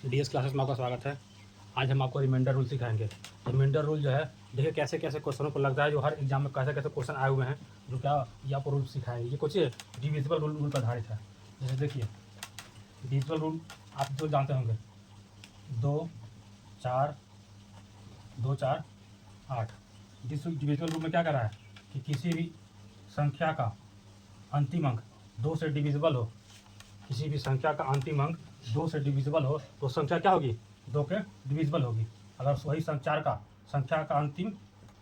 DS classes में आपका स्वागत है। आज हम आपको रिमाइंडर रूल सिखाएंगे। रिमाइंडर रूल जो है, देखिए कैसे कैसे क्वेश्चनों को लगता है, जो हर एग्जाम में कैसे कैसे क्वेश्चन आए हुए हैं, जो क्या ये आपको रूल सिखाएंगे। ये कुछ डिविजिबल रूल पर आधारित है। जैसे देखिए डिविजिबल रूल आप जो जानते होंगे, 2 4 2 4 8। डिविजिबल रूल में क्या कर रहा है कि किसी भी संख्या का अंतिम अंक 2 से डिविजिबल हो, किसी भी संख्या का अंतिम अंक 2 से डिविजिबल हो तो संख्या क्या होगी, 2 के डिविजिबल होगी। अगर वही संख्या का अंतिम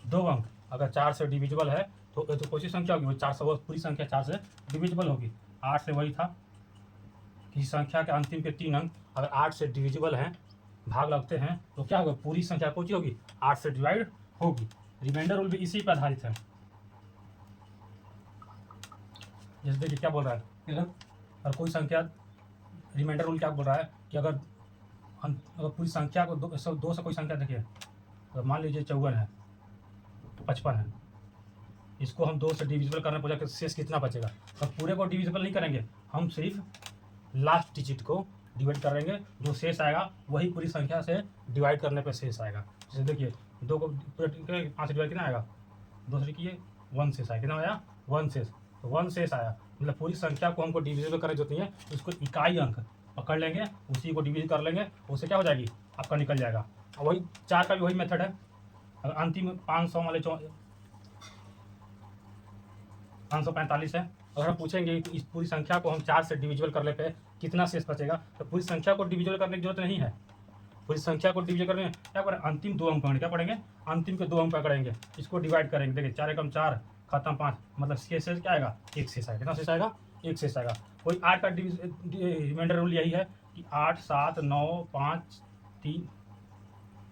2 अंक अगर 4 से डिविजिबल है तो कौन सी संख्या होगी, वो 4 से, वो पूरी संख्या 4 से डिविजिबल होगी। 8 से वही था, किसी संख्या के अंतिम के 3 अंक अगर 8 से डिविजिबल हैं, भाग लगते हैं, तो क्या होगा, पूरी संख्या कौन सी होगी, 8 से डिवाइड होगी। रिमाइंडर रूल भी इसी पर आधारित है। जैसे देखिए क्या बोल रहा है, अगर कोई संख्या, रिमाइंडर रूल क्या बोल रहा है कि अगर पूरी संख्या को दो से कोई संख्या देखिए, तो मान लीजिए 54 है, 55 है, इसको हम 2 से डिविजिबल करने पर शेष कितना बचेगा। तो पूरे को डिविजिबल नहीं करेंगे, हम सिर्फ लास्ट डिजिट को डिवाइड करेंगे, जो शेष आएगा वही पूरी संख्या से डिवाइड करने पर शेष आएगा। जैसे देखिए 2 को पूरे 5 से डिवाइड कितना आएगा, 2 से किए 1 शेष आया, कितना आया 1 शेष, तो 1 शेष आया। मतलब पूरी संख्या को हमको डिविजिबल करने जो नहीं है, उसको इकाई अंक पकड़ लेंगे, उसी को डिविजन कर लेंगे, उससे क्या हो जाएगी, आपका निकल जाएगा। और वही 4 का भी वही मेथड है। अगर अंतिम 500 वाले 545 है, अगर हम पूछेंगे कि इस पूरी संख्या को हम 4 से डिविजिबल करने पे कितना शेष बचेगा, तो पूरी संख्या को डिविजिबल करने की जरूरत नहीं है। पूरी संख्या को डिविजन करने क्या करें, अंतिम 2 अंक पकड़ेंगे, क्या पढ़ेंगे, अंतिम के 2 अंक पकड़ेंगे, इसको डिवाइड करेंगे। देखिए 4 एकम 4 खत्म 5, मतलब शेष क्या आएगा, 1 शेष आएगा। कितना शेष आएगा, 1 शेष आएगा। कोई 8 का रिमाइंडर रूल यही है कि 8 7 9 5 3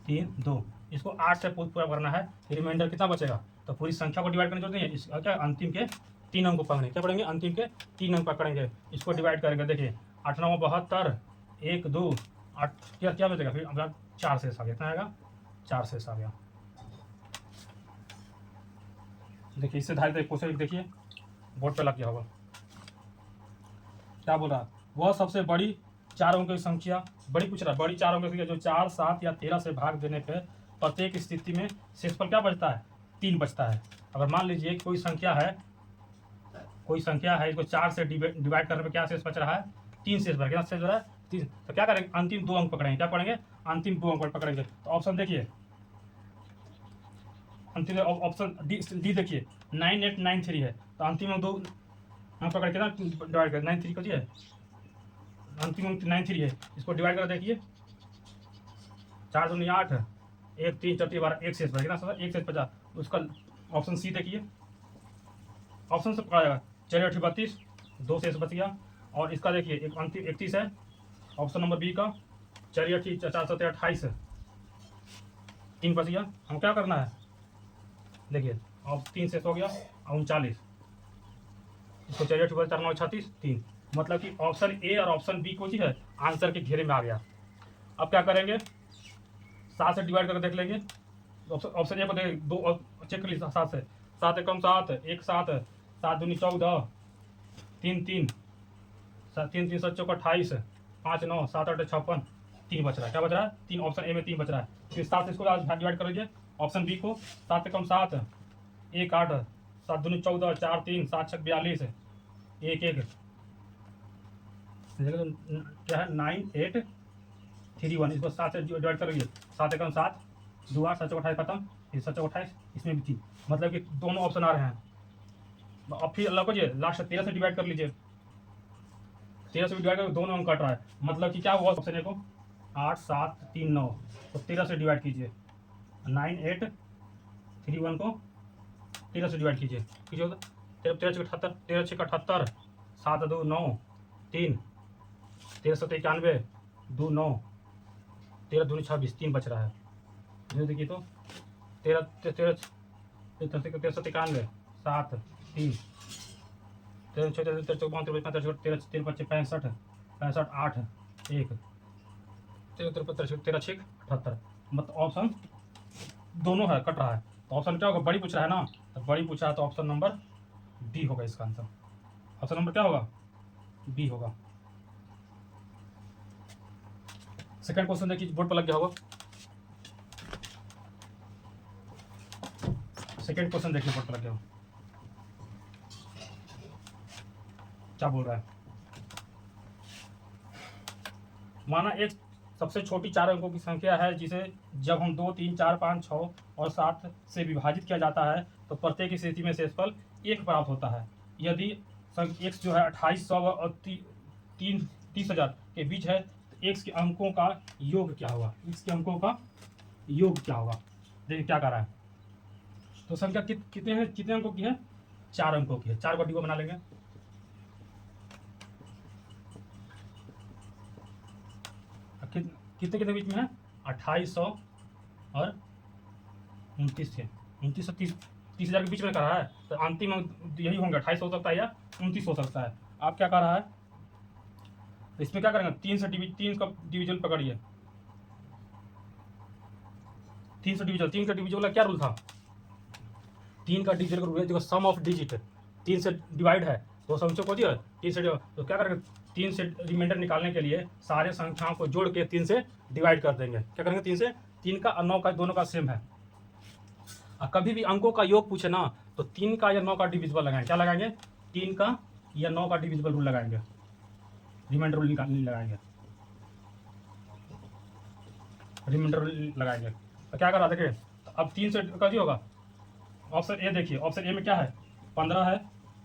3 2, इसको 8 से पूरा करना है, रिमाइंडर कितना बचेगा। तो पूरी संख्या को डिवाइड करने की जरूरत नहीं है, इसका क्या, अंतिम के 3 अंक को पकड़ेंगे, क्या पढ़ेंगे, अंतिम के 3 अंक पकड़ेंगे, इसको डिवाइड करेंगे। देखिए 8 9 72, 1 2 8, क्या क्या बचेगा, फिर अब 4 शेष आ गया, कितना आएगा, 4 शेष आ गया। देखिए इससे धारित एक क्वेश्चन देखिए बोर्ड पे लग गया होगा। क्या बोल रहा है, वह सबसे बड़ी 4 अंकों की संख्या, बड़ी पूछ रहा है, बड़ी 4 अंकों की संख्या जो 4 7 या 13 से भाग देने पर प्रत्येक स्थिति में शेषफल क्या बचता है, 3 बचता है। अगर मान लीजिए कोई संख्या है, इसको 4 से डिवाइड करने पर क्या शेष बच रहा है, 3 शेष बच, कितना शेष बच रहा है, 3। तो क्या करेंगे, अंतिम 2 अंक पकड़ेंगे, क्या पढ़ेंगे, अंतिम 2 अंक पकड़ेंगे। तो ऑप्शन देखिए, अंतिम ऑप्शन डी देखिए 9893 है, तो अंतिम अंक 2 अंक पकड़ कितना डिवाइड कर, 93 को दिए, अंतिम अंक 93 है, इसको डिवाइड कर देखिए, 4 दूनी 8, 1 3 4 12, 1 शेष बचा, कितना 1 शेष बचा। उसका ऑप्शन सी देखिए, ऑप्शन से पकड़ा जाएगा, चलिए 32, 2 शेष बच गया। और इसका देखिए एक अंतिम 31 है, ऑप्शन नंबर बी का, चलिए ठीक, 428, 3 बच गया। हम क्या करना है, देखिए अब 3 शेष हो गया, 39, इसको चलिए 4 9 36 3, मतलब कि ऑप्शन ए और ऑप्शन बी को जी है आंसर के घेरे में आ गया। अब क्या करेंगे, 7 से डिवाइड करके देख लेंगे, ऑप्शन ए को देख, 2 चेक कर लीजिए, 7 से, 7 एकम 7, 1 7, 7 दूनी 14, 3 3, 3 3 7 28, 5 9 7 8 56, 3 बच रहा है, क्या बच रहा है, 3, ऑप्शन ए में 3 बच रहा है। फिर 7 से इसको डिवाइड कर लीजिए, ऑप्शन बी को, 7 एकम 7, 1 8, 7 दूनी 14, 4 3, 7 6 42, 1 1, क्या है 9 8 3 1, इसको 7 से डिवाइड कर लीजिए, 7 एकम 7, 2 8 7 28 खत्म, फिर 7 28, इसमें भी 3, मतलब कि दोनों ऑप्शन आ रहे हैं। अब फिर अल्लाह को लास्ट 13 से डिवाइड कर लीजिए, 13 से डिवाइड कर, दोनों अंक कट रहा है, मतलब कि क्या हुआ, ऑप्शन ए को 8 7 3 9, तो 13 से डिवाइड कीजिए, 9 8 3 1 को 13 से डिवाइड कीजिए, 13 6 78, 13 6 78, 7 2 9 3, 13 7 91, 2 9, 13 दूनी 26, 3 बच रहा है। देखिए तो 13 13 13 7 91, 7 3, 13 6 13 14 13 13 13 5 65 65 8 1, 13 13 13 6 78, मतलब ऑप्शन दोनों है, कट रहा है। तो ऑप्शन क्या होगा, बड़ी पूछ रहा है ना, तो बड़ी पूछा है, तो ऑप्शन नंबर डी होगा इसका आंसर। ऑप्शन नंबर क्या होगा, बी होगा। सेकंड क्वेश्चन देखिए, बोर्ड पर लग गया होगा। सेकंड क्वेश्चन देखिए, बोर्ड पर लग गया होगा, क्या बोल रहा है। माना एक सबसे छोटी 4 अंकों की संख्या है जिसे जब हम 2, 3, 4, 5, 6 और 7 से विभाजित किया जाता है तो प्रत्येक स्थिति में शेषफल 1 प्राप्त होता है। यदि x जो है 2800 और 30,000 के बीच है तो x के अंकों का योग क्या होगा, x के अंकों का योग क्या होगा। देखिए क्या कर रहा है। तो संख्या कितने अंकों की है, 4 अंकों की है। 4 को डिब्बा बना लेंगे। कितने कितने बीच में है, 2800 और 29 थे, 29 और 30,000 के बीच में कर रहा है। तो अंतिम अंक यही होंगे, 28 हो सकता है या 29 हो सकता है। आप क्या कर रहा है, तो इसमें क्या करेंगे, 3 का डिविजन पकड़िए। 3 का डिविजन वाला क्या रूल था, 3 का डिविजन का रूल है जो सम ऑफ डिजिट 3 से डिवाइड है तो संख्या को दिया 3 से, तो क्या करेंगे 3 से रिमाइंडर निकालने के लिए सारे संख्याओं को जोड़ के 3 से डिवाइड कर देंगे। क्या करेंगे 3 से, 3 का और 9 का दोनों का सेम है। और कभी भी अंकों का योग पूछे ना तो 3 का या 9 का डिविजिबल लगाएंगे। क्या लगाएंगे, 3 का या 9 का डिविजिबल रूल लगाएंगे, रिमाइंडर रूल लगाएंगे, रिमाइंडर रूल लगाएंगे। तो क्या करा देखिए, तो अब 3 से कैसे होगा। ऑप्शन ए देखिए, ऑप्शन ए में क्या है, 15 है,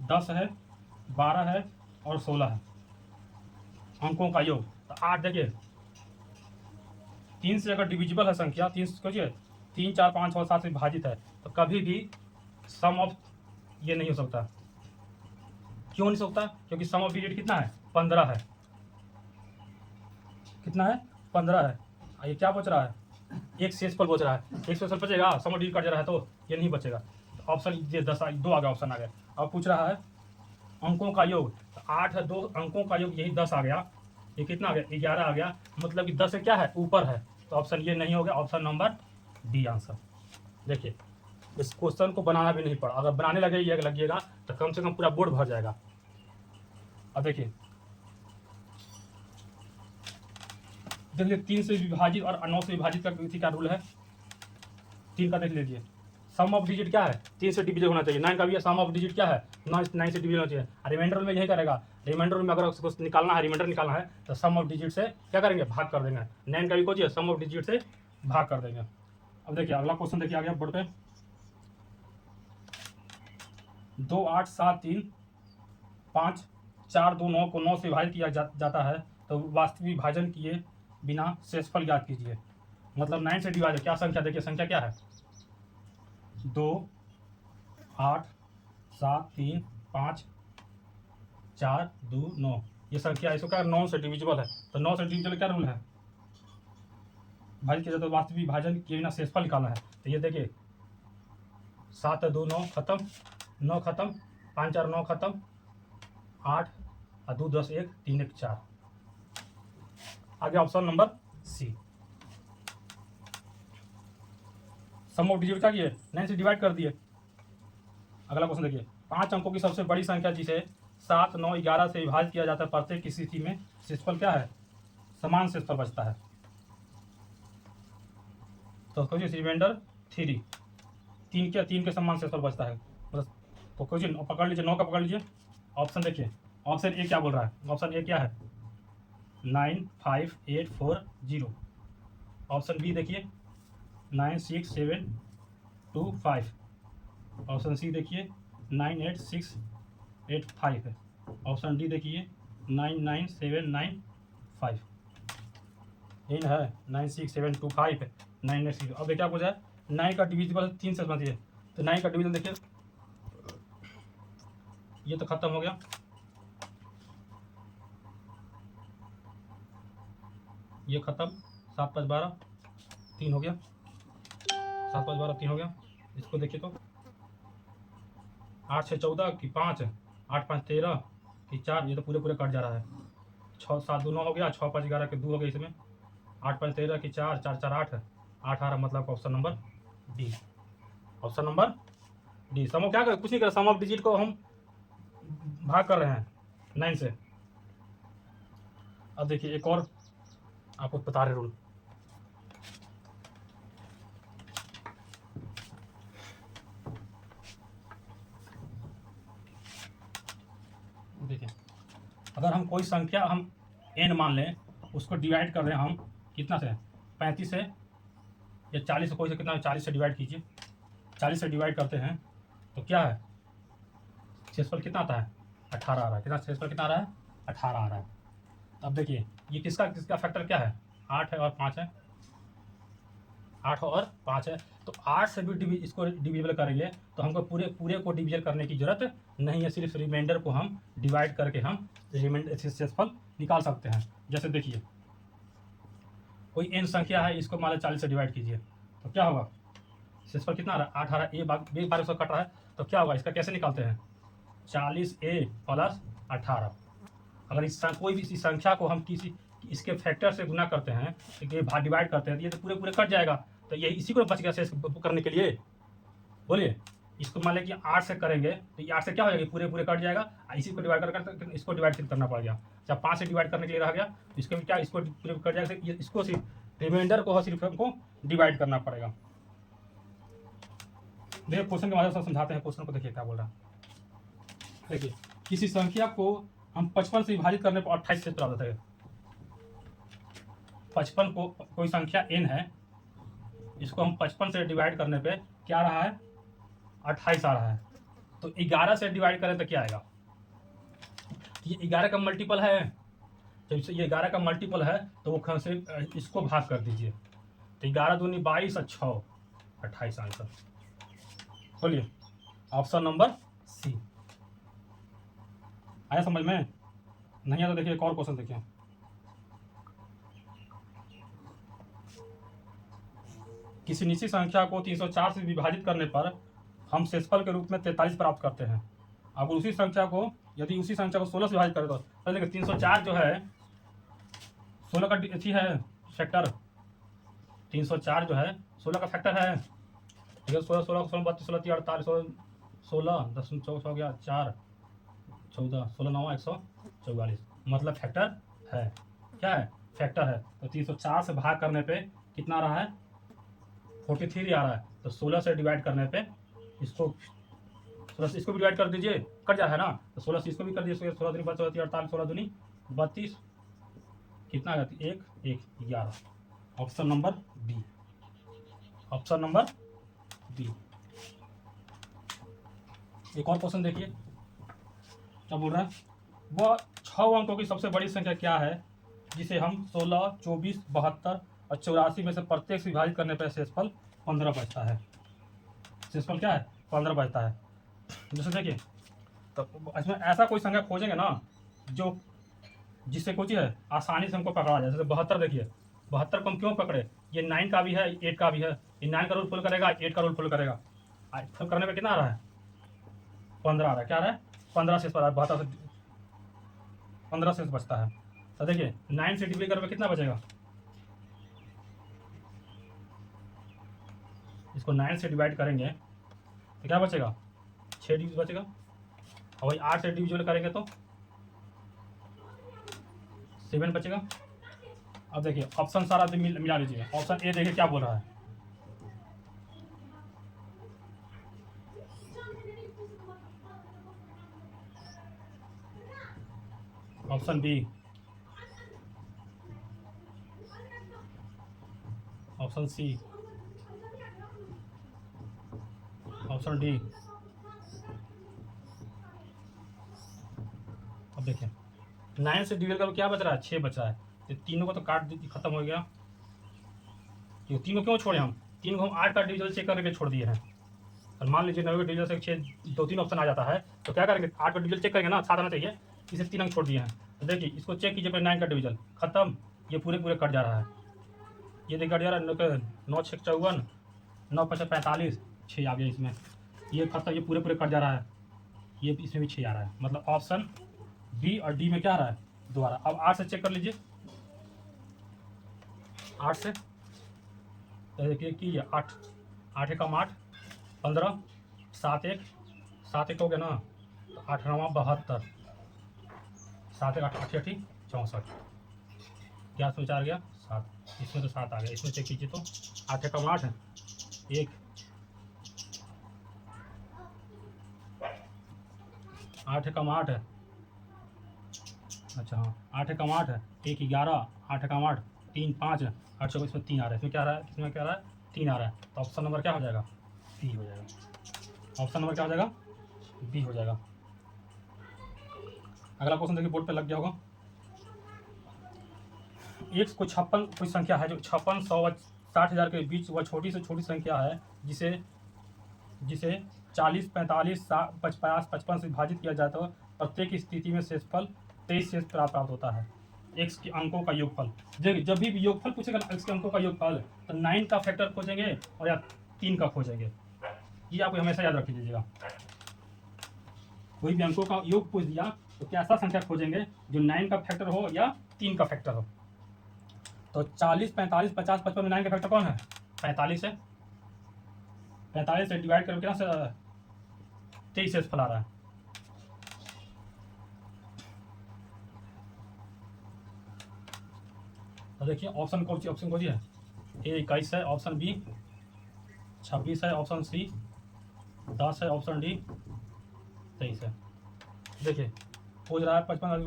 10 है, 12 है और 16 है अंकों का योग। तो 8 देखिए, 3 से अगर डिविजिबल है संख्या, 3 सोचिए 3, 4, 5, 6, 7 से विभाजित है तो कभी भी सम ऑफ ये नहीं हो सकता। क्यों नहीं सकता, क्योंकि सम ऑफ डिजिट कितना है, 15 है। कितना है, 15 है। ये क्या बच रहा है, एक शेषफल बच रहा है। एक शेषफल बचेगा, सम ऑफ डिजिट कट जा रहा है तो ये नहीं बचेगा। तो ऑप्शन ये 10 2 आ गया, ऑप्शन आ गया। अब पूछ रहा है अंकों का योग, तो 8 है, 2 अंकों का योग यही 10 आ गया। ये कितना आ गया, 11 आ गया। मतलब कि 10 से क्या है, ऊपर है। तो ऑप्शन ये नहीं हो गया, ऑप्शन नंबर डी आंसर। देखिए इस क्वेश्चन को बनाना भी नहीं पड़ा, अगर बनाने लगिएगा तो कम से कम पूरा बोर्ड भर जाएगा। अब देखिए 3 से विभाजित और 9 से विभाजित का किसी का रूल है, 3 का देख लीजिए। सम ऑफ डिजिट क्या है, 3 से डिविजन होना चाहिए। 9 का भी सम ऑफ डिजिट क्या है, 9 से डिविजन होना चाहिए। रिमाइंडर में यही करेगा, रिमाइंडर में अगर उसको निकालना है, रिमाइंडर निकालना है तो सम ऑफ डिजिट से क्या करेंगे, भाग कर देंगे। 9 का भी कोई सम ऑफ डिजिट से भाग कर देंगे। अब देखिए अगला क्वेश्चन देखिए आ गया बोर्ड पे, 2, 8, 7, 3, 5, 4, 2, 9 को 9 से विभाजित किया जाता है तो वास्तविक विभाजन किए बिना शेषफल ज्ञात कीजिए। मतलब 9 से डिवाइड, क्या संख्या देखिए, संख्या क्या है, 2, 8, 7, 3, 5, 4, 2, 9। ये संख्या इसको क्या 9 से डिविजिबल है। तो 9 से डिविजिबल क्या रूल है, भाई किया जाता है वास्तविक विभाजन किए बिना शेषफल निकालना है। तो ये देखिए 7 2 9 खत्म, 9 खत्म, 5 4 9 खत्म, 8 और 2 10 1 3 1 4। आगे option number C. Sum of digit क्या किए, 9 से डिवाइड कर दिए। अगला क्वेश्चन देखिए, 5 अंकों की सबसे बड़ी संख्या जिसे 7, 9, 11 से विभाजित किया जाता है प्रत्येक स्थिति में शेषफल क्या है, समान शेषफल बचता है। तो क्वेश्चन रिमाइंडर 3, 3 के समान शेषफल बचता है। मतलब तो क्वेश्चन पकड़ लीजिए, 9 का पकड़ लीजिए। ऑप्शन देखिए, ऑप्शन ए क्या बोल रहा है, ऑप्शन ए क्या है 9 5 8 4 0। ऑप्शन बी देखिए 9 6 7 2 5। ऑप्शन सी देखिए 9 8 6 8 5 है। ऑप्शन डी देखिए 9 9 7 9 5। इन है 9 6 7 2 5 है, 9 8 6। अब देखिए आपको जाए 9 का डिविजिबल 3 से बनती है। तो 9 का डिविजन देखिए, ये तो खत्म हो गया, ये खत्म, 7 5 12 3 हो गया, 7 5 12 3 हो गया। इसको देखिए तो 8 6 14 की 5, 8 5 13 की 4, ये तो पूरे कट जा रहा है। 6 7 2 9 हो गया, 6 5 11 के 2 हो गए इसमें, 8 5 13 की 4 4 4 8 8 आ रहा, मतलब option number D. Option number D. Sum क्या कर, कुछ नहीं कर, सम ऑफ डिजिट को हम भाग कर रहे हैं 9 से। अब देखिए एक और आपको बता रहे रूल। देखिए, अगर हम कोई संख्या हम n मान लें, उसको डिवाइड कर रहे हैं हम कितना से, 35 से या 40 से, कोई से कितना, 40 से डिवाइड कीजिए। 40 से डिवाइड करते हैं तो क्या है, शेषफल कितना आता है, 18 आ रहा है। कितना शेषफल कितना आ रहा है, 18 आ रहा है। अब देखिए ये किसका फैक्टर क्या है, 8 है और 5 है, 8 और 5 है। तो 8 से भी इसको डिविजिबल करेंगे तो हमको पूरे को डिविजन करने की जरूरत नहीं है, सिर्फ रिमाइंडर को हम डिवाइड करके हम रिमाइंडर शेषफल निकाल सकते हैं। जैसे देखिए कोई n संख्या है, इसको मान लो 40 से डिवाइड कीजिए तो क्या होगा, शेषफल कितना आ रहा है, 8 आ रहा है। एक बार उसको कट रहा है तो क्या होगा, इसका कैसे निकालते हैं, 40a प्लस 18। अगर कोई भी इसी संख्या को हम किसी इसके फैक्टर से गुना करते हैं, डिवाइड करते हैं, तो ये तो पूरे कट जाएगा। तो ये इसी को बच गया शेष करने के लिए, बोलिए। इसको मान लें कि 8 से करेंगे तो ये 8 से क्या हो जाएगा, पूरे कट जाएगा। इसी को डिवाइड कर इसको डिवाइड करना पड़ गया। जब 5 से डिवाइड करने के लिए रह गया, इसको भी क्या, इसको पूरे कट जाएगा। इसको सिर्फ रिमाइंडर को सिर्फ हमको डिवाइड करना पड़ेगा। देखिए क्वेश्चन के माध्यम से समझाते हैं। क्वेश्चन को देखिए क्या बोल रहा है। देखिए किसी संख्या को हम 55 से विभाजित करने पर 28 से प्राप्त होता है। 55 को कोई संख्या n है, इसको हम 55 से डिवाइड करने पे क्या रहा है, 28 आ रहा है। तो 11 से डिवाइड करें तो क्या आएगा, ये 11 का मल्टीपल है। जब ये 11 का मल्टीपल है तो वो से इसको भाग कर दीजिए, तो 11 दूनी 22 और 6 28 आंसर। बोलिए ऑप्शन नंबर सी। आया समझ में, नहीं आया तो देखिए एक और क्वेश्चन देखिए। किसी निश्चित संख्या को 304 से विभाजित करने पर हम शेषफल के रूप में 43 प्राप्त करते हैं। अगर उसी संख्या को, यदि उसी संख्या को 16 से विभाजित करें तो देखिए 304 जो है 16 का अथी है फैक्टर, 304 जो है 16 का फैक्टर है। ठीक है, 16 16 16 32 16 38 16 10 14 हो गया 4 14 16 9 144, मतलब फैक्टर है। क्या है, फैक्टर है। तो 304 से भाग करने पे कितना रहा है, 43 आ रहा है। तो 16 से डिवाइड करने पे इसको 16 से इसको भी डिवाइड कर दीजिए, कट जा रहा है ना। तो 16 से इसको भी कर दीजिए, 16 दूनी 32 48 16 दूनी 32, कितना आ जाती है, 1 1 11। Option number B, option number B. एक और क्वेश्चन देखिए क्या बोल रहा है। वह 6 अंकों की सबसे बड़ी संख्या क्या है जिसे हम 16 24 72 और 84 में से प्रत्येक से विभाजित करने पर शेषफल 15 बचता है। शेषफल क्या है, 15 बचता है। जैसे देखिए तो इसमें ऐसा कोई संख्या खोजेंगे ना जो जिससे कुछ है आसानी से हमको पकड़ा जाए। जैसे 72 देखिए, 72 को हम क्यों पकड़े, ये 9 का भी है 8 का भी है। ये 9 का रूल फुल करेगा, 8 का रूल फुल करेगा। फुल करने में कितना आ रहा है, 15 आ रहा है। क्या आ रहा है, 15 शेष पर 72 से 15 शेष बचता है। तो देखिए 9 से डिवाइड करने में कितना बचेगा, इसको 9 से डिवाइड करेंगे तो क्या बचेगा, 6 डिविजन बचेगा। और वही 8 से डिविजन करेंगे तो 7 बचेगा। अब देखिए ऑप्शन सारा मिला लीजिए। ऑप्शन ए देखिए क्या बोल रहा है, option B, option C, option D. अब देखिए 9 से डिवाइड करो क्या बच रहा है, 6 बच रहा है। तो तीनों को तो काट खत्म हो गया। ये तीनों क्यों छोड़े हम, तीन को हम 8 का डिविजन चेक करके छोड़ दिए हैं। और मान लीजिए 9 के डिविजन से 6 2 3 ऑप्शन आ जाता है तो क्या करेंगे, 8 का डिविजन चेक करेंगे ना, 7 आना चाहिए, इसे 3 अंक छोड़ दिए हैं। तो देखिए इसको चेक कीजिए, 9 का डिविजन खत्म, ये पूरे कट जा रहा है। ये देखिए कट जा रहा है, 9 6 54 9 5 45 6 आ गया इसमें, ये खत्म, ये पूरे कट जा रहा है। ये इसमें भी 6 आ रहा है, मतलब ऑप्शन बी और डी में क्या आ रहा है, दोबारा। अब 8 से चेक कर लीजिए, 8 से देखिए कि 8 8 एकम 8 15 7 1 हो गया ना, तो 8 9 72 7 1 8 8 64 क्या सोचा गया 7, इसमें तो 7 आ गया, इसमें चेक कीजिए तो 8 कम 8 है, 1 8 कम 8 है, अच्छा हाँ 8 कम 8 है, 1 11, 8 कम 8 3 5 है, 8 चौबीस, इसमें 3 आ रहा है, इसमें क्या आ रहा है, किसमें क्या आ रहा है, 3 आ रहा है, तो ऑप्शन नंबर क्या हो जाएगा, बी हो जाएगा। ऑप्शन नंबर क्या हो जाएगा, बी हो जाएगा। अगला क्वेश्चन देखिए बोर्ड पे लग गया होगा। एक को 56 कोई संख्या है जो 56, 100 व 60,000 के बीच वह छोटी से छोटी संख्या है जिसे जिसे 40, 45, 50, 55 से विभाजित किया जाए तो प्रत्येक स्थिति में शेषफल 23 शेष प्राप्त होता है। एक्स के अंकों का योगफल, जब भी योगफल पूछेगा ना एक्स के अंकों का योगफल, तो 9 का फैक्टर खोजेंगे और या 3 का खोजेंगे, ये आपको हमेशा याद रख लीजिएगा। कोई भी अंकों का योग पूछ दिया तो कैसा संख्या खोजेंगे जो 9 का फैक्टर हो या 3 का फैक्टर हो। तो 40, 45, 50, 55 में 9 का फैक्टर कौन है, 45 है, 45 से डिवाइड करके कितना से 23 शेषफल आ रहा है। तो देखिए ऑप्शन कौन सी है, ए 21 है, ऑप्शन बी 26 है, ऑप्शन सी 10 है, ऑप्शन डी 23 है। देखिए पूछ रहा है 55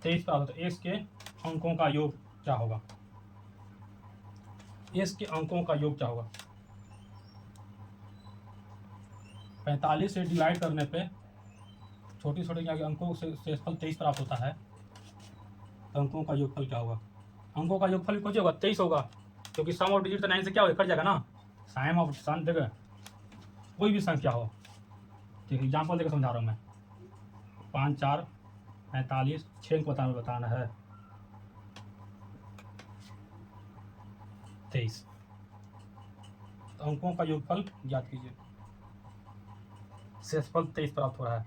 23 पर, तो एक्स के अंकों का योग क्या होगा, एक्स के अंकों का योग क्या होगा। 45 से डिवाइड करने पे छोटी छोटी अंकों से शेषफल 23 प्राप्त होता है, तो अंकों का योगफल क्या होगा, अंकों का योगफल कुछ होगा 23 होगा, क्योंकि सम ऑफ डिजिट तो 9 से क्या होगा, कट जाएगा ना, साइम ऑफ सन देखो कोई भी संख्या हो, ठीक एग्जाम्पल देकर समझा रहा हूँ मैं, 5 4 45, 6 को बताना है 23, तो अंकों का योगफल ज्ञात कीजिए, शेषफल 23 प्राप्त हो रहा है,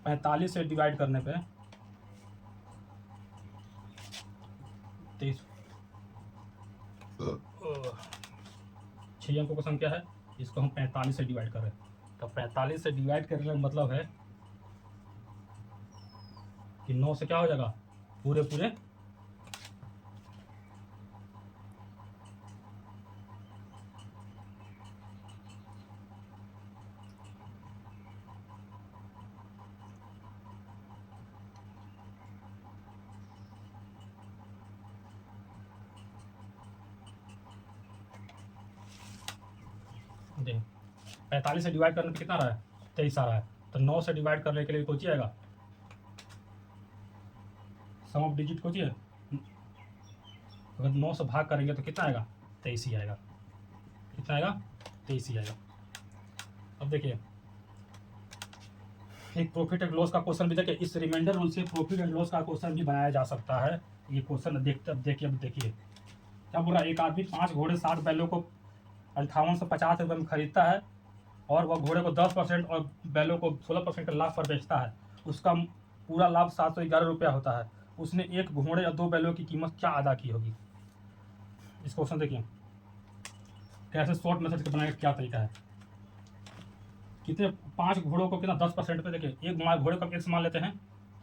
45 से डिवाइड करने पे 23 6 अंकों की संख्या है, इसको हम 45 से डिवाइड कर रहे हैं, तो 45 से डिवाइड करने का मतलब है कि 9 से क्या हो जाएगा, पूरे पूरे 45 से डिवाइड करने पे कितना रहा है, 23 आ रहा है, तो 9 से डिवाइड करने के लिए कौन सी आएगा, सम ऑफ डिजिट कौन सी है, अगर 9 से भाग करेंगे तो कितना आएगा, 23 ही आएगा, कितना आएगा, 23 ही आएगा। अब देखिए एक प्रॉफिट एंड लॉस का क्वेश्चन भी देखिए, इस रिमाइंडर रूल से प्रॉफिट एंड लॉस का क्वेश्चन भी बनाया जा सकता है। ये क्वेश्चन देखिए क्या बोल रहा है, एक आदमी 5 घोड़े 60 बैलों को 5850 रुपये में खरीदता है और वह घोड़े को 10% और बैलों को 16% का लाभ पर बेचता है, उसका पूरा लाभ 711 रुपया होता है, उसने एक घोड़े या 2 बैलों की कीमत क्या अदा की होगी। इस क्वेश्चन देखिए कैसे शॉर्ट मेथड के बनाने का क्या तरीका है, कितने 5 घोड़ों को कितना 10% पे, देखिए एक घोड़े को एक्स मान लेते हैं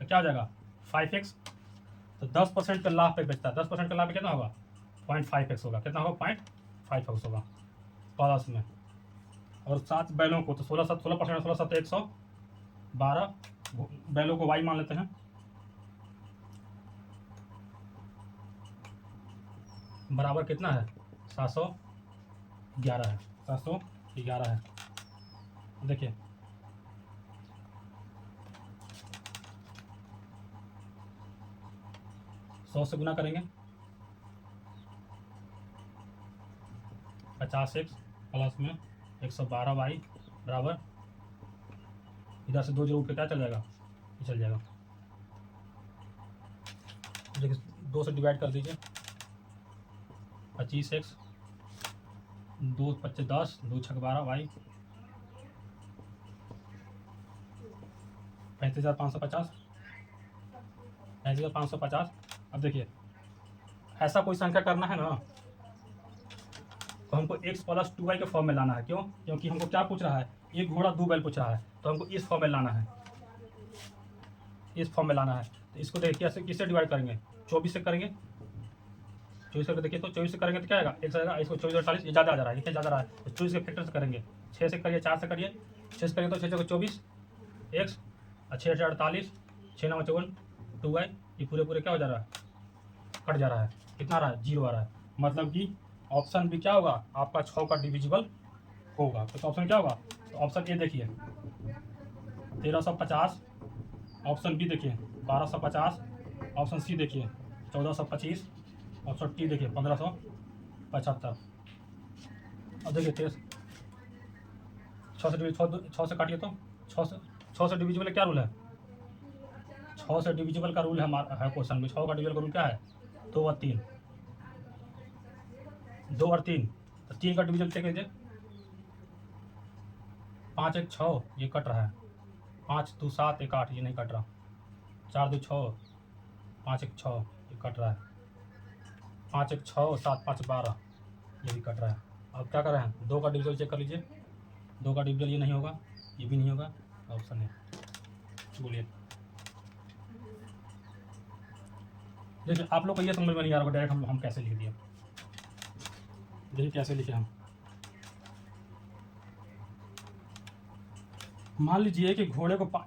तो क्या हो जाएगा 5x, तो 10% का लाभ पे बेचता है, 10% का लाभ कितना होगा 0.5x होगा, कितना होगा 0.5x होगा प्लस में, और 7 बैलों को तो 16% 16 112 बैलों को y मान लेते हैं, बराबर कितना है 711 है, 711 है। देखिए सौ से गुना करेंगे 50x प्लस में 112y बराबर, इधर से 2 जीरो उठ के क्या चल जाएगा, ये चल जाएगा, देखिए 2 से डिवाइड कर दीजिए, 25x 2 25 10 2 6 12y 35,550 35,550। अब देखिए ऐसा कोई संख्या करना है ना, तो हमको x प्लस 2y के फॉर्म में लाना है, क्यों, क्योंकि हमको क्या पूछ रहा है, एक घोड़ा 2 बैल पूछ रहा है, तो हमको इस फॉर्म में लाना है, इस फॉर्म में लाना है। तो इसको देखिए कैसे किससे डिवाइड करेंगे, 24 से करेंगे, 24 करके देखिए, तो 24 से करेंगे तो क्या आएगा, x आएगा, इसको 24 और 40 ये ज़्यादा आ जा रहा है, ये ज़्यादा आ रहा है, तो 24 के फैक्टर से करेंगे, 6 से करिए, 4 से करिए, 6 से करेंगे तो 6 चौके 24 x, 6 से 48, 6 9 54 2y, ये पूरे पूरे क्या हो जा रहा है, कट जा रहा है, कितना आ रहा है, 0 आ रहा है। मतलब कि ऑप्शन बी क्या होगा, आपका 6 का डिविजिबल होगा। तो ऑप्शन क्या होगा, तो ऑप्शन ए देखिए 1350, ऑप्शन बी देखिए 1250, ऑप्शन सी देखिए 1425, ऑप्शन टी देखिए 1575। अब देखिए 6 से काटिए तो 6 से डिविजिबल क्या रूल है, 6 से डिविजिबल का रूल है हमारा है क्वेश्चन में, 6 का डिविजिबल का रूल क्या है, 2 और 3, 2 और 3, तो 3 का डिविजन चेक कीजिए, 5 1 6 ये कट रहा है, 5 2 7 1 8 ये नहीं कट रहा, 4 2 6 5 1 6 ये कट रहा है, 5 1 6 7 5 12 ये भी कट रहा है। अब क्या कर रहे हैं, 2 का डिविजन चेक कर लीजिए, 2 का डिविजन ये नहीं होगा, ये भी नहीं होगा, ऑप्शन है, बोलिए। देखिए आप लोग को ये समझ में नहीं आ रहा होगा डायरेक्ट हम कैसे लिख दिए, देखिए कैसे लिखे हम। मान लीजिए कि घोड़े को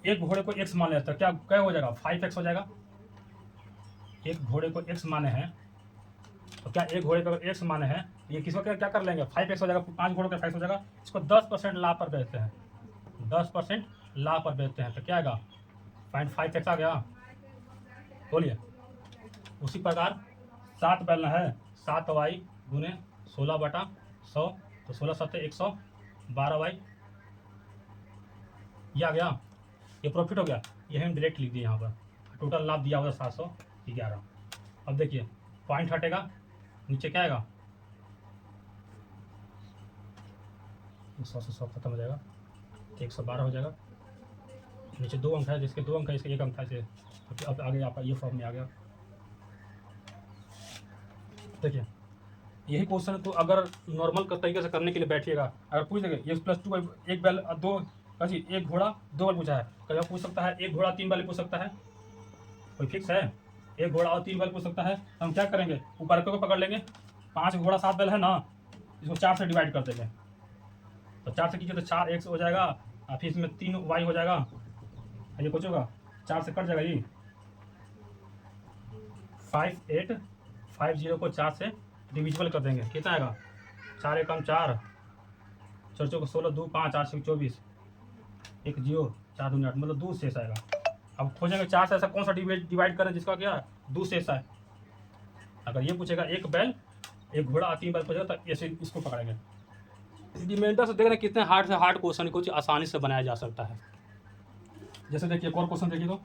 एक घोड़े को x मान लेता है, क्या क्या हो जाएगा, 5x हो जाएगा। एक घोड़े को x माने हैं, तो क्या एक घोड़े को x माने हैं, ये किसको क्या कर लेंगे, 5x हो जाएगा, 5 घोड़ों का 5 हो जाएगा। इसको 10% लाभ पर बेचते हैं, 10% लाभ पर बेचते हैं, तो क्या आएगा, 0.5x आ गया, बोलिए। उसी प्रकार 7 बैल है, 7y गुने 16/100, तो 16 7 112y ये आ गया, ये प्रॉफिट हो गया, ये हम डायरेक्ट लिख दिए यहाँ पर, टोटल लाभ दिया होगा 711। अब देखिए पॉइंट हटेगा, नीचे क्या आएगा, 100 से 100 खत्म हो जाएगा, 112 हो जाएगा, नीचे 2 अंक है, जिसके 2 अंक है, इसके 1 अंक था, इसे अब आगे आपका ये फॉर्म में आ गया। देखिए यही क्वेश्चन को अगर नॉर्मल तरीके से करने के लिए बैठिएगा, अगर पूछ देंगे ये +2 एक बैल 2 जी, एक घोड़ा 2 बैल पूछा है, कभी पूछ सकता है एक घोड़ा 3 बैल पूछ सकता है, कोई फिक्स है, एक घोड़ा और 3 बैल पूछ सकता है, तो हम क्या करेंगे, ऊपर को पकड़ लेंगे, 5 घोड़ा 7 बैल है ना, इसको 4 से डिवाइड कर देंगे, तो 4 से कीजिए तो 4 x हो जाएगा, और फिर इसमें 3y हो जाएगा, ये कुछ होगा 4 से कट जाएगा, ये 5850 को 4 से डिविजिबल कर देंगे, कितना आएगा, 4 एकम 4, 4 चौको 16, 2 5 8 6 24, 1 0 4 दूनी 8, मतलब 2 शेष आएगा। अब खोजेंगे 4 से ऐसा कौन सा डिवाइड करें जिसका क्या 2 शेष है। अगर ये पूछेगा एक बैल एक घोड़ा 3 बैल पूछेगा तो ऐसे इसको पकड़ेंगे। रिमाइंडर से देख रहे कितने हार्ड से हार्ड क्वेश्चन कुछ आसानी से बनाया जा सकता है। जैसे देखिए एक और क्वेश्चन देखिए, तो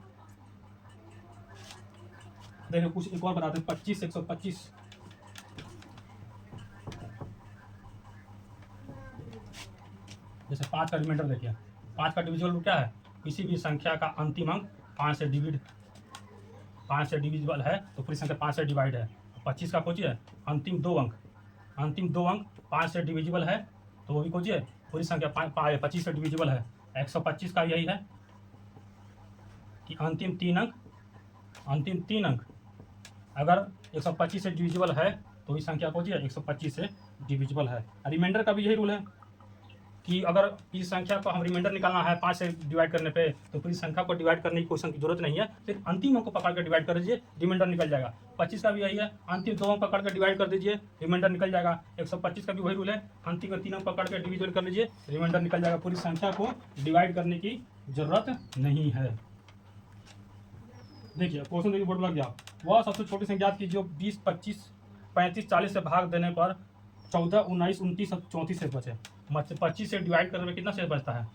देखिए कुछ एक और बताते हैं, 25 125, जैसे 5 का रिमाइंडर देखिए, 5 का डिविजिबल क्या है, किसी भी संख्या का अंतिम अंक 5 से डिविजिबल है तो पूरी संख्या 5 से डिवाइड है। 25 का खोजिए अंतिम 2 अंक 5 से डिविजिबल है, तो वो भी खोजिए, पूरी संख्या 25 से डिविजिबल है। 125 का यही है कि अंतिम 3 अंक अगर 125 से डिविजिबल है तो इस संख्या खोजिए 125 से डिविजिबल है। रिमाइंडर का भी यही रूल है कि अगर इस संख्या को हम रिमाइंडर निकालना है 5 से डिवाइड करने पे, तो पूरी संख्या को डिवाइड करने की क्वेश्चन की जरूरत नहीं है, सिर्फ अंतिम अंक को पकड़ कर डिवाइड कर दीजिए, रिमाइंडर निकल जाएगा। 25 का भी यही है, अंतिम 2 अंक पकड़ कर डिवाइड कर दीजिए, रिमाइंडर निकल जाएगा। 125 का भी वही रूल है, अंतिम का 3 अंक पकड़ कर डिविजन कर लीजिए, रिमाइंडर निकल जाएगा। पूरी संख्या को डिवाइड करने की जरूरत नहीं है। देखिए क्वेश्चन देखिए बोर्ड लग गया, वह सबसे छोटी संख्या की जो 20 25 35 40 से भाग देने पर 14 19 29 34 से बचे। 25 से डिवाइड करने में कितना शेष बचता है,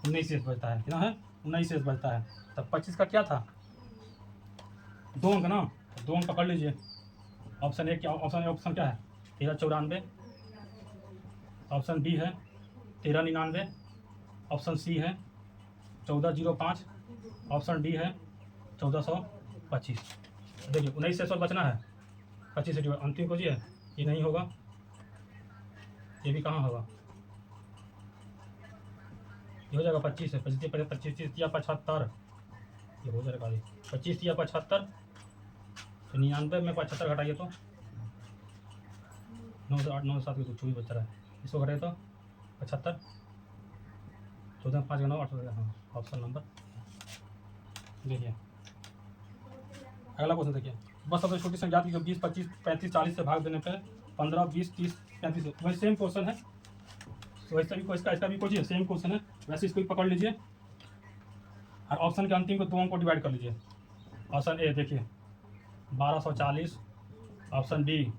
19 शेष बचता है, कितना है 19 शेष बचता है। तब 25 का क्या था 2 अंक ना, 2 अंक पकड़ लीजिए। ऑप्शन ए क्या, ऑप्शन क्या है 1394, ऑप्शन बी है 1399, ऑप्शन सी है 1405, ऑप्शन डी है 1425। देखिए 19 शेष और बचना है, 25 से डिवाइड अंतिम खोजिए, ये नहीं होगा, ये भी कहाँ होगा, ये हो जाएगा 25 है, 25 या 75, ये हो जाएगा 25 या 75, तो 99 में 75 घटाइए तो 9 से 8, 9 से 7 तो 24 बच रहा है। इसको घटाइए तो 75, 14 5 9 8। हाँ, ऑप्शन नंबर। देखिए अगला क्वेश्चन देखिए, बस सबसे छोटी संख्या की 20 25 35 40 से भाग देने पे 15 20 30 35। वही सेम क्वेश्चन है, वैसे भी इसका भी कुछ सेम क्वेश्चन है, वैसे इसको भी पकड़ लीजिए और ऑप्शन के अंतिम को दो अंक को डिवाइड कर लीजिए। ऑप्शन ए देखिए 1240, option B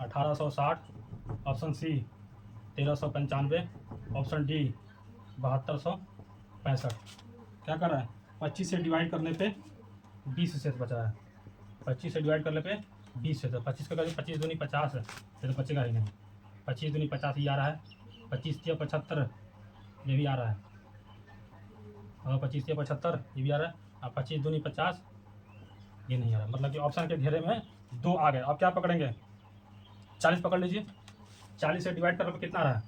1860, option C 1395, option D 7265। क्या कर रहा है, 25 से डिवाइड करने पे 20 शेष बचा है। 25 से डिवाइड करने पे 20 शेष है। 25 का करिए, 25 दूनी 50 है, ये तो बचेगा ही नहीं। 25 दूनी 50 ये आ रहा है, 25 या 75 ये भी आ रहा है, और 25 या 75 ये भी आ रहा है, और 25 दूनी 50 ये नहीं आ रहा। मतलब कि ऑप्शन के घेरे में 2 आ गए। अब क्या पकड़ेंगे, 40 पकड़ लीजिए। 40 से डिवाइड करने पे कितना आ रहा है,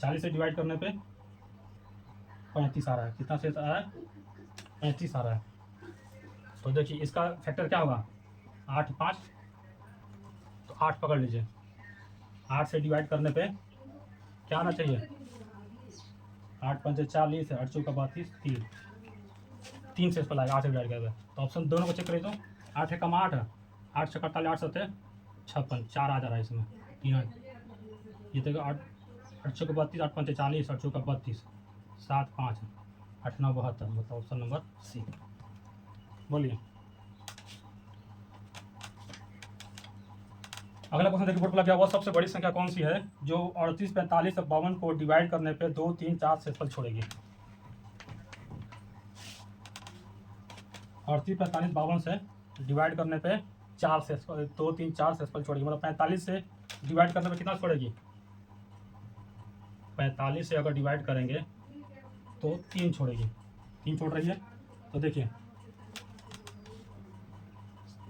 40 से डिवाइड करने पे 35 आ रहा है। कितना शेष आ रहा है, 35 आ रहा है। तो देखिए इसका फैक्टर क्या होगा, 8 5, तो 8 पकड़ लीजिए। 8 से डिवाइड करने पे क्या आना चाहिए, 8 5 40 है, 8 चौका 32, 3 शेष पर आएगा 8 से डिवाइड करके। तो ऑप्शन दोनों को चेक करिए तो 8 है कम 8 है, 8 से 48, 8 7 56, 4 आ जा रहा है इसमें, 3 ये देखो 8 8 चौका 32, 8 5 40, 8 चौका 32, 7 5 8 9 72। मतलब ऑप्शन नंबर सी। बोलिए अगला क्वेश्चन देखिए, बोर्ड पर लगा हुआ सबसे बड़ी संख्या कौन सी है जो 38 45 और 52 को डिवाइड करने पे 2 3 4 शेषफल छोड़ेगी। 38 45 52 से डिवाइड करने पे 4 शेषफल, 2 3 4 शेषफल छोड़ेगी। मतलब 45 से डिवाइड करने पे कितना छोड़ेगी, 45 से अगर डिवाइड करेंगे तो 3 छोड़ेगी, 3 छोड़ रही है। तो देखिए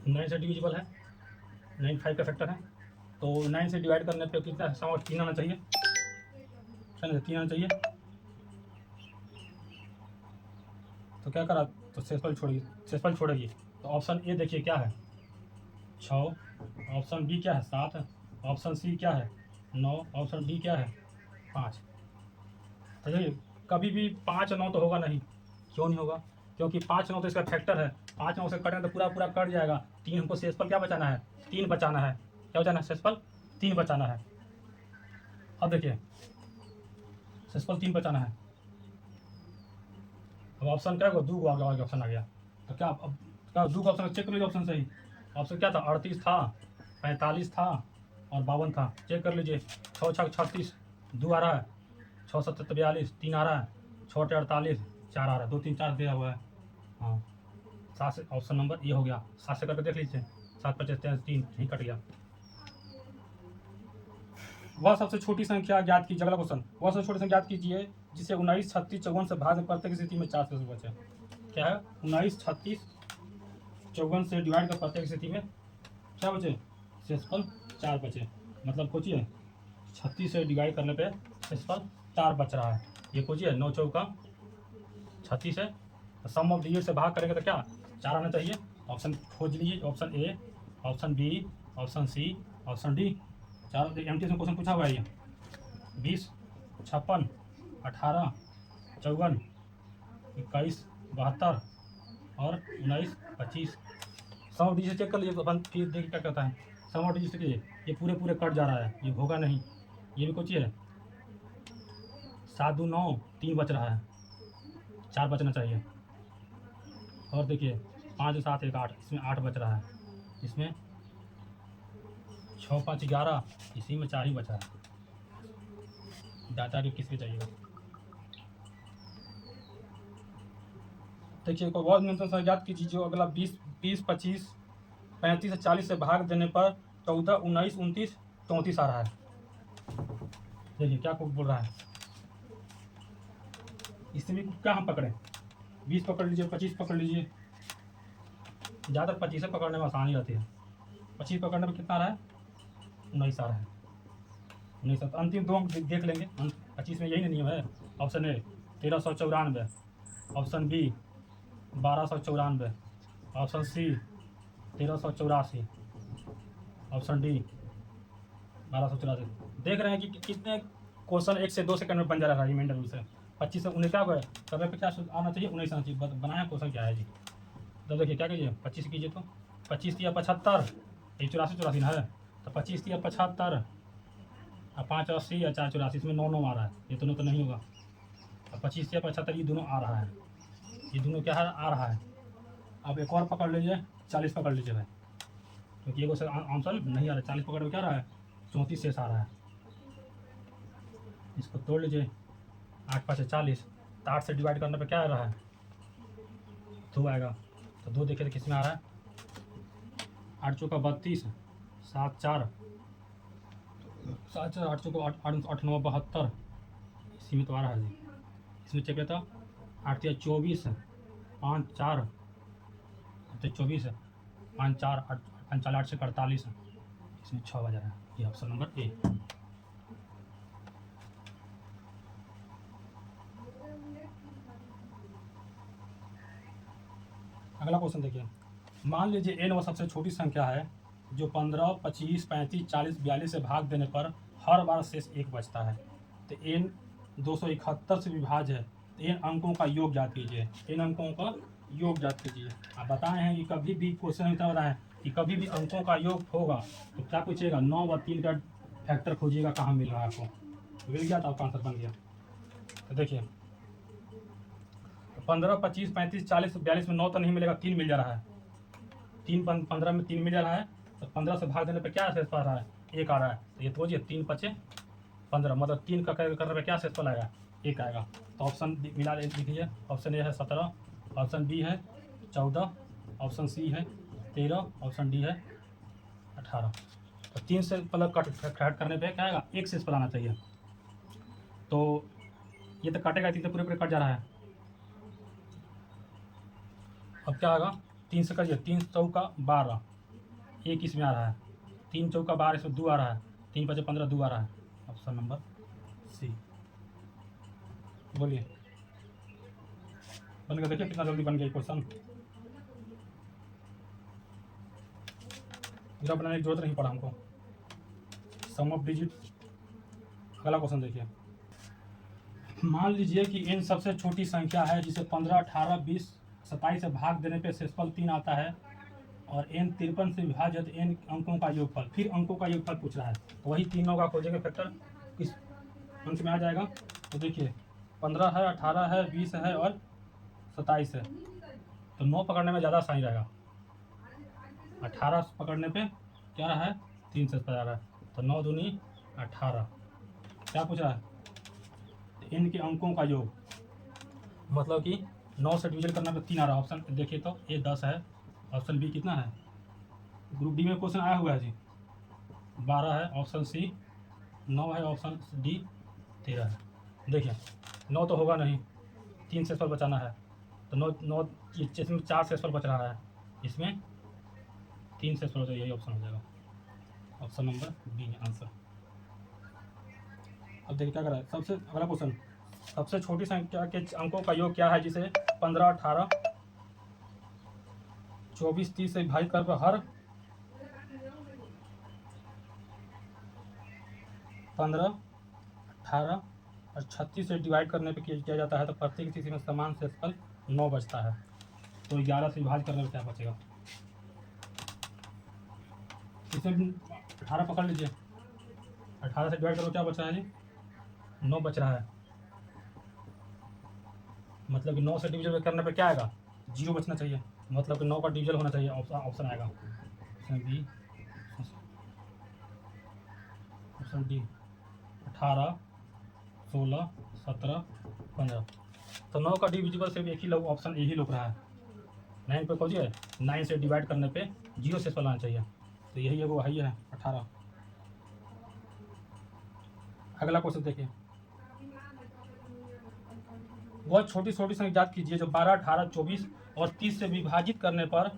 9 से डिविजिबल है, 9 5 का फैक्टर है, तो 9 से डिवाइड करने पे कितना समझ 3 आना चाहिए, 3 आना चाहिए। तो क्या करा, तो शेषफल छोड़ेगी। तो ऑप्शन ए देखिए क्या है 6, ऑप्शन बी क्या है 7, ऑप्शन सी क्या है 9, ऑप्शन डी क्या है 5। तो देखिए कभी भी 5 9 तो होगा नहीं, क्यों नहीं होगा, क्योंकि 5 9 तो इसका फैक्टर है। 5 9 से कटेंगे तो पूरा कट जाएगा। 3 हमको शेषफल क्या बचाना है, 3 बचाना है। क्या बचाना है, शेषफल 3 बचाना है। अब देखिए शेषफल 3 बचाना है। अब ऑप्शन क्या होगा, 2 आगे ऑप्शन आ गया। तो क्या अब क्या 2 का ऑप्शन चेक कर लीजिए, ऑप्शन सही। ऑप्शन क्या था, 38 था, 45 था और 52 था। चेक कर लीजिए, 6 6 36, 2 आ रहा है, 6 7 42, 3 आ रहा है, 6 8 48, 4 आ रहा है, 2 3 4 दिया हुआ है। हाँ 7 से ऑप्शन नंबर ये हो गया। 7 से करके देख लीजिए, 7 50 3 नहीं कट गया। वह सबसे छोटी संख्या ज्ञात कीजिए। अगला क्वेश्चन, वह सबसे छोटी संख्या ज्ञात कीजिए जिसे 19 36 54 से भाग प्रत्येक स्थिति में 4 शेष बचे। क्या है, 19 36 54 से डिवाइड कर प्रत्येक स्थिति में क्या बचे, शेषफल 4 बचे। मतलब सोचिए 36 से डिवाइड करने पे शेषफल 4 बच रहा है। ये सोचिए 9 चौका 36 है, सम ऑफ डिजिट से भाग करेंगे तो क्या 4 आना चाहिए। ऑप्शन खोज लीजिए, option A, option B, option C, option D. 4 MTS में क्वेश्चन पूछा हुआ है ये 20 56 18 54 21 72 और 19 25। सम ऑफ डिजिट चेक कर लीजिए, अपन फिर देखिए क्या कहता है। सम ऑफ डिजिट देखिए ये पूरे कट जा रहा है, ये होगा नहीं। ये भी कुछ है 7 2 9 3 बच रहा है, 4 बचना चाहिए। और देखिए 5 7 1 8, इसमें 8 बच रहा है, इसमें 6 5 11, इसी में 4 ही बचा है। डाटा भी किसके चाहिएगा। देखिए कोई बहुत नियंत्रण संख्या ज्ञात कीजिए जो अगला 20 20 25 35 से 40 से भाग देने पर 14 19 29 34 आ रहा है। देखिए क्या बोल रहा है, इसमें क्या हम पकड़ें, 20 पकड़ लीजिए, 25 पकड़ लीजिए। ज़्यादातर 25 से पकड़ने में आसानी रहती है। 25 पकड़ने में कितना आ रहा है, 19 आ रहा है, 19। तो अंतिम 2 अंक देख लेंगे। 25 में यही नहीं नियम है। Option A 1394, option B 1294, option C 1384, option D 1284। देख रहे हैं कि कितने क्वेश्चन 1 से 2 सेकंड में बन जा रहा है रिमाइंडर रूल से। 25 से 19 क्या हुआ है, समय पे क्या आना चाहिए, 19 आना चाहिए। बनाया क्वेश्चन क्या है जी, तो देखिए क्या कीजिए, 25 कीजिए तो 25 या 75, ये 84 है, तो 25 या 75 और 5 80 या 4 84, इसमें 9 9 आ रहा है, ये दोनों तो नहीं होगा। अब 25 या 75 ये दोनों आ रहा है, ये दोनों क्या है आ रहा है। अब एक और पकड़ लीजिए, 40 पकड़ लीजिए भाई, क्योंकि ये क्वेश्चन आंसर नहीं आ रहा है। 40 पकड़ में क्या रहा है, 34 शेष आ रहा है। इसको तोड़ लीजिए, 8 5 40, तो 8 से डिवाइड करने पे क्या आ रहा है, 2 आएगा। तो 2 देखिए तो किस में आ रहा है, 8 चौका 32, 7 4 7 4 8 चौका 8 9 72, इसी में तो आ रहा है जी। इसमें चेक था 8 या 24, 5 4 24, 5 4 8 5 4 8 से 48, इसमें 6 बजा रहा है। ये ऑप्शन नंबर ए। अगला क्वेश्चन देखिए, मान लीजिए n वो सबसे छोटी संख्या है जो 15 25 35 40 42 से भाग देने पर हर बार शेष 1 बचता है। तो n 271 से विभाज्य है, तो n अंकों का योग ज्ञात कीजिए। n अंकों का योग ज्ञात कीजिए। आप बताए हैं कि कभी भी क्वेश्चन इतना बताएं कि कभी भी अंकों का योग होगा तो क्या पूछिएगा, 9 व 3 का फैक्टर खोजिएगा, कहाँ मिल रहा है आपको। मिल गया तो आपका आंसर बन गया। तो देखिए 15 25 35 40 42 में 9 तो नहीं मिलेगा, 3 मिल जा रहा है। 3 15 में 3 मिल जा रहा है, तो 15 से भाग देने पे क्या शेष पा रहा है, 1 आ रहा है। तो ये तो 3 5 15, मतलब 3 का करने पे क्या शेष पल आएगा, 1 आएगा। तो ऑप्शन मिला लिखिए, ऑप्शन ए है 17, ऑप्शन बी है 14, ऑप्शन सी है 13, ऑप्शन डी है 18। तो 3 से पलक कट करने पे क्या आएगा, 1 शेष पल आना चाहिए। तो ये तो काटेगा, 3 से पूरे कट जा रहा है। अब क्या आएगा, 3 से करिए, 3 चौका 12, 1 इसमें आ रहा है, 3 चौका 12, इसमें 2 आ रहा है, 3 5 15 2 आ रहा है। Option number C. बोलिए, बन गया। देखिए कितना जल्दी बन गया क्वेश्चन, पूरा बनाने की जरूरत नहीं पड़ा हमको। सम ऑफ डिजिट। अगला क्वेश्चन देखिए, मान लीजिए कि n सबसे छोटी संख्या है जिसे 15 18 20 27 से भाग देने पे शेषफल 3 आता है, और n 53 से विभाजित n अंकों का योगफल। फिर अंकों का योगफल पूछ रहा है, तो वही तीनों का खोजेंगे फैक्टर, किस अंक में आ जाएगा। तो देखिए 15 है, 18 है, 20 है और 27 है, तो 9 पकड़ने में ज़्यादा सही रहेगा। 18 पकड़ने पे क्या रहा है, 3 से पता रहा है, तो 9 दूनी 18। क्या पूछ रहा है, इनके अंकों का योग, मतलब कि 9 से डिवीजन करने पे 3 आ रहा है। ऑप्शन देखिए तो ए 10 है, ऑप्शन बी कितना है, ग्रुप डी में क्वेश्चन आया हुआ है जी, 12 है, ऑप्शन सी 9 है, ऑप्शन डी 13 है। देखिए 9 तो होगा नहीं, 3 शेष पर बचाना है, तो 9 इसमें 4 शेष पर बच रहा है, इसमें 3 शेष पर, यही ऑप्शन हो जाएगा, ऑप्शन नंबर बी आंसर। अब देखिए क्या कर रहा है, सबसे अगला क्वेश्चन, सबसे छोटी संख्या के अंकों का योग क्या है जिसे 15 18 24 30 से विभाजित कर हर 15 18 और 36 से डिवाइड करने पे किया जाता है, तो प्रत्येक स्थिति में समान शेषफल 9 बचता है। तो 11 से विभाजित करने में क्या बचेगा, इसमें 18 पकड़ लीजिए, 18 से डिवाइड करो, क्या बच रहा है जी, 9 बच रहा है। मतलब कि 9 से डिवीजन करने पे क्या आएगा, 0 बचना चाहिए, मतलब कि 9 का डिवीजन होना चाहिए। ऑप्शन आएगा, ऑप्शन बी, ऑप्शन डी 18 16 17 15। तो 9 का डिविजिबल सिर्फ एक ही लोग, ऑप्शन ए ही लोग रहा है। 9 पे खोजिए, 9 से डिवाइड करने पे 0 से लाना चाहिए, तो यही है वो वही है 18। अगला क्वेश्चन देखिए, वह छोटी छोटी संख्या ज्ञात कीजिए जो 12 18 24 और 30 से विभाजित करने पर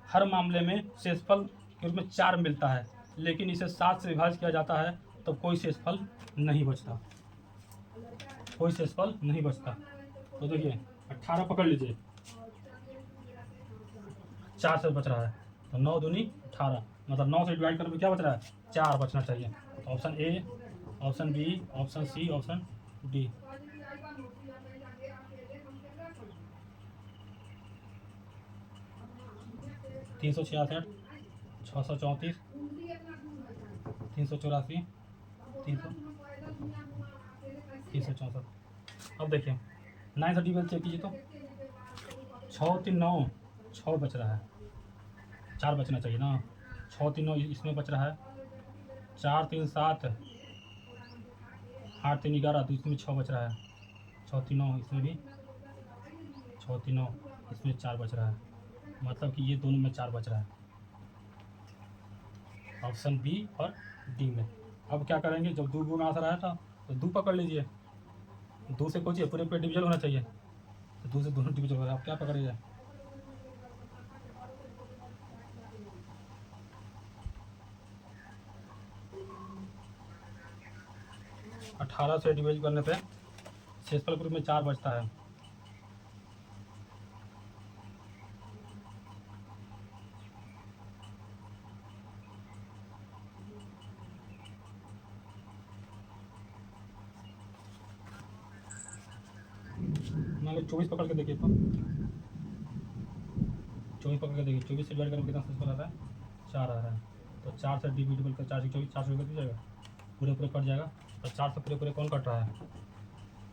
हर मामले में शेषफल के रूप में 4 मिलता है, लेकिन इसे 7 से विभाजित किया जाता है तो कोई शेषफल नहीं बचता, कोई शेषफल नहीं बचता। तो देखिए 18 पकड़ लीजिए, 4 से बच रहा है, तो 9 दूनी 18, मतलब 9 से डिवाइड करने पे क्या बच रहा है? 4 बचना चाहिए। तो option A, option B, option C, option D. 366, 634, 384, 364। अब देखिए 9 से डिवाइड चेक कीजिए तो 6 3 9, 6 बच रहा है, 4 बचना चाहिए ना। 6 3 9 इसमें बच रहा है, 4 3 7, 8 3 11, तो इसमें 6 बच रहा है। 6 3 9 इसमें भी, 6 3 9 इसमें 4 बच रहा है, मतलब कि ये दोनों में 4 बच रहा है, ऑप्शन बी और डी में। अब क्या करेंगे, जब दो में आंसर आया था तो 2 पकड़ लीजिए, 2 से खोजिए, पूरे पूरे डिविजन होना चाहिए, तो 2 से दोनों डिविजन हो रहा है। आप क्या पकड़िए? 18 से डिवाइड करने पे शेषफल ग्रुप में 4 बचता है। मान लो 24 पकड़ के देखिए, तो 24 पकड़ के देखिए, 24 से डिवाइड करके कितना शेषफल आ रहा है? 4 आ रहा है। तो 4 से डिविजिबल कर, 4 से 24, 4 से कर दीजिएगा, पूरे पूरे कट जाएगा। और 4 से पूरे पूरे कौन कट रहा है?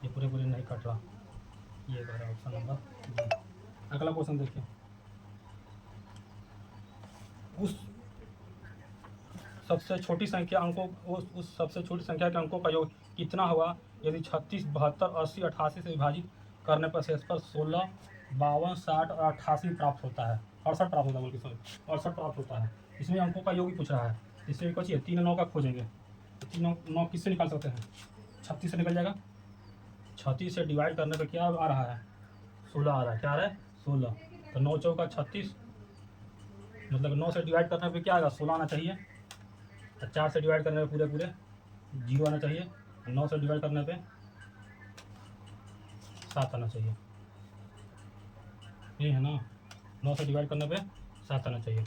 ये पूरे पूरे नहीं कट रहा, ये कह रहा है ऑप्शन नंबर डी। अगला क्वेश्चन देखिए, उस सबसे छोटी संख्या अंकों, उस सबसे छोटी संख्या के अंकों का योग कितना हुआ यदि 36, 72, 80, 88 से विभाजित करने पर शेषफल 16, 52, 60 और 88 प्राप्त होता है, 68 प्राप्त होता है, बल्कि सॉरी 68 प्राप्त होता है। इसमें अंकों का योग ही पूछ रहा है, इसमें कुछ 3 9 का खोजेंगे। तो 3 9 किससे निकाल सकते हैं? 36 से निकल जाएगा। 36 से डिवाइड करने पर क्या आ रहा है? 16 आ रहा है। क्या आ रहा है? 16। तो 9 चौका 36, मतलब 9 से डिवाइड करने पर क्या आएगा? 16 आना चाहिए। 4 से डिवाइड करने पे पूरे पूरे 0 आना चाहिए, 9 से डिवाइड करने पे 7 आना चाहिए, ये है ना। 9 से डिवाइड करने पे 7 आना चाहिए।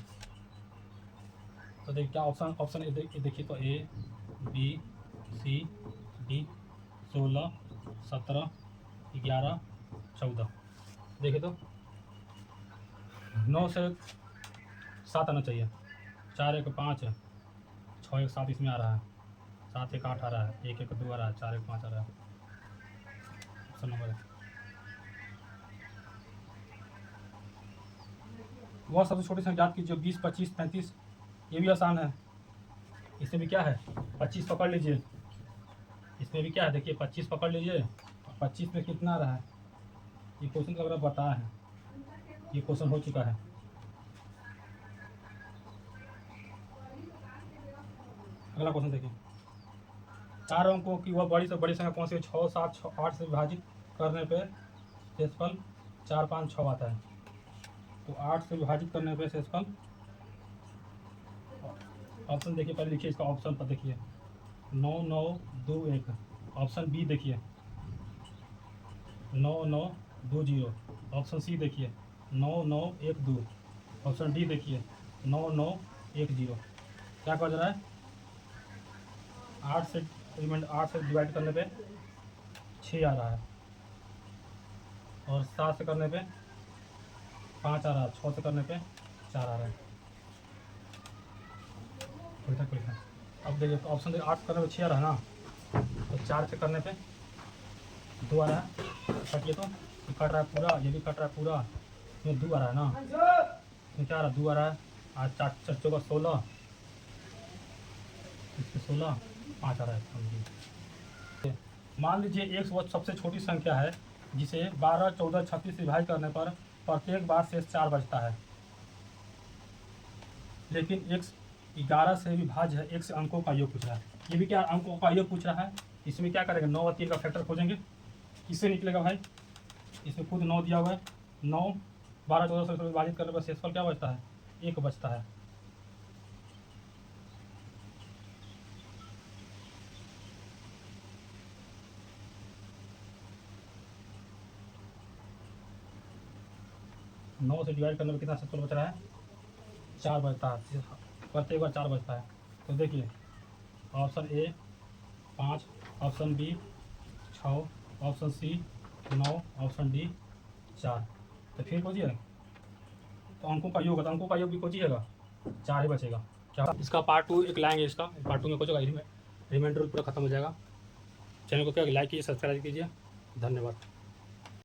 तो देखिए क्या ऑप्शन, ऑप्शन देखिए तो ए, बी, सी, डी। 16, 17, 11, 14। देखिए तो 9 से 7 आना चाहिए, 4 1 5, 6 1 7 इसमें आ रहा है, 7 1 8 आ रहा है, 1 1 2 आ रहा है, 4 1 5 आ रहा है, ऑप्शन नंबर है। वह सबसे छोटी संख्या याद कीजिए, 20, 25, 35, ये भी आसान है। इसमें भी क्या है? 25 पकड़ लीजिए, इसमें भी क्या है? देखिए 25 पकड़ लीजिए, 25 में कितना आ रहा है? ये क्वेश्चन तो लग रहा बता है, ये क्वेश्चन हो चुका है। अगला क्वेश्चन देखिए, 4 अंकों की वह बड़ी से बड़ी संख्या कौन सी है? 6 7 6 8 से विभाजित करने पे शेषफल 4 5 6 आता है। तो 8 से विभाजित करने पे शेषफल, ऑप्शन देखिए, पहले लिखिए इसका ऑप्शन पर देखिए, 9 9 2 1। ऑप्शन बी देखिए 9 9 2 0। ऑप्शन सी देखिए 9 9 1 2। ऑप्शन डी देखिए 9 9 1 0। क्या कर रहा है? 8 से 8 से डिवाइड करने पे 6 आ रहा है, और 7 से करने पे 5 आ रहा है, 6 से करने पे 4 आ रहा है। कोई था। अब देखिए तो ऑप्शन 8 करने पे 6 आ रहा है ना, तो 4 से करने पे 2 आ रहा है, कटिए तो ये कट रहा है पूरा, ये भी कट रहा है पूरा, इसमें 2 आ रहा है ना, इसमें क्या आ रहा है? 2 आ रहा है। आज 4 4 चौका 16, इसमें 16, 5 आ रहा है। मान लीजिए एक वो सबसे छोटी संख्या है जिसे 12, 14, 36 से विभाजित करने पर प्रत्येक बार शेष 4 बचता है, लेकिन x 11 से विभाज्य है, x अंकों का योग पूछ रहा है। ये भी क्या अंकों का योग पूछ रहा है। इसमें क्या करेंगे? 9 और 3 का फैक्टर खोजेंगे, किससे निकलेगा भाई? इसमें खुद 9 दिया हुआ है, 9 12 14 से विभाजित करने पर शेषफल क्या बचता है? 1 बचता है। नौ से डिवाइड करने पर कितना शेषफल बच रहा है? 4 बजता है, प्रत्येक बार 4 बजता है। तो देखिए option A 5, option B 6, option C 9, option D 4। तो फिर खोजिए, तो अंकों का योग, तो अंकों का योग भी खोजिएगा, 4 ही बचेगा। क्या इसका पार्ट 2 एक लाएंगे, इसका पार्ट 2 में खोजेगा, रिमाइंडर पूरा खत्म हो जाएगा। चैनल को क्या लाइक कीजिए, सब्सक्राइब कीजिए। धन्यवाद।